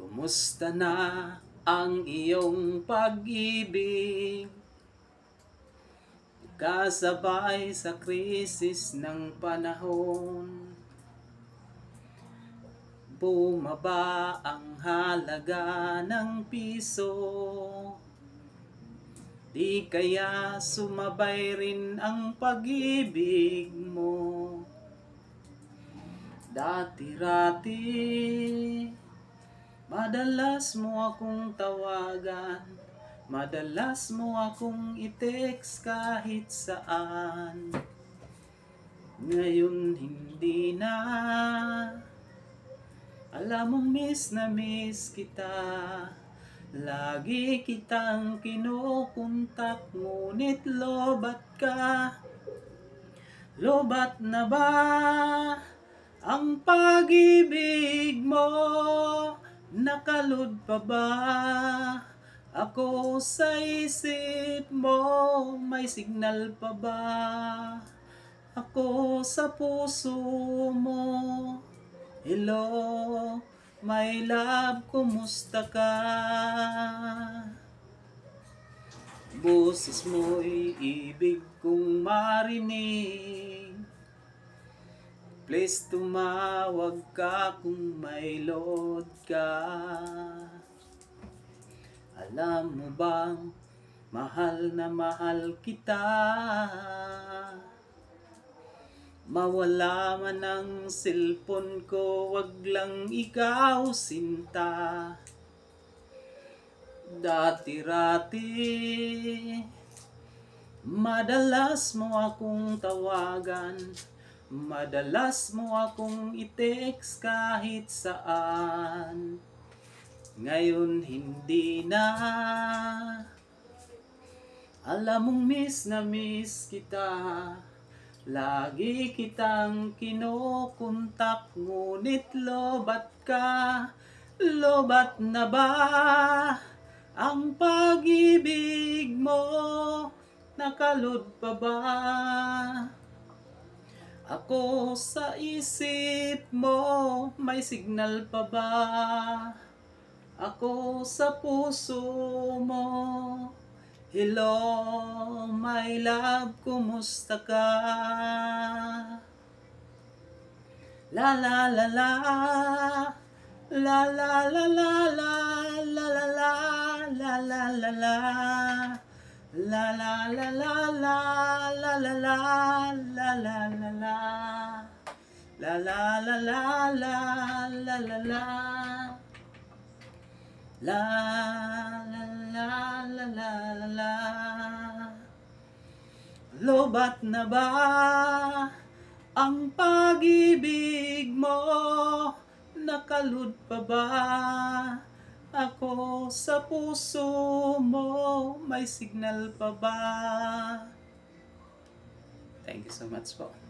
Kumusta na ang iyong pag-ibig? Kasabay sa krisis ng panahon, bumaba ang halaga ng piso. Di kaya sumabay rin ang pag-ibig mo? Dati-rati madalas mo akong tawagan, madalas mo akong i-text kahit saan. Ngayon hindi na, alam mong miss na miss kita. Lagi kitang kinukontak, ngunit lobat ka. Lobat na ba ang pag-ibig mo? Nakalud pa ba ako sa isip mo? May signal pa ba ako sa puso mo? Hello, my love, kumusta ka? Boses mo'y ibig kong marinig. Please tumawag ka kung may load ka. Alam mo bang mahal na mahal kita? Mawala man ang cellphone ko, wag lang ikaw sinta. Dati-rati madalas mo akong tawagan, madalas mo akong i-text kahit saan. Ngayon hindi na, alam mong miss na miss kita. Lagi kitang kinukontak, ngunit lobat ka. Lobat na ba ang pag-ibig mo? Nakalud pa ba ako sa isip mo? May signal pa ba ako sa puso mo? Hello, my love, kumusta ka? La la la la, la la la la la, la la la, la la la la, la la la la la, la la la, la la la la, la la la la la, la la la, la la la la la la la. Lobat na ba ang pag-ibig mo? Nakalud pa ba ako sa puso mo? May signal pa ba? Thank you so much po.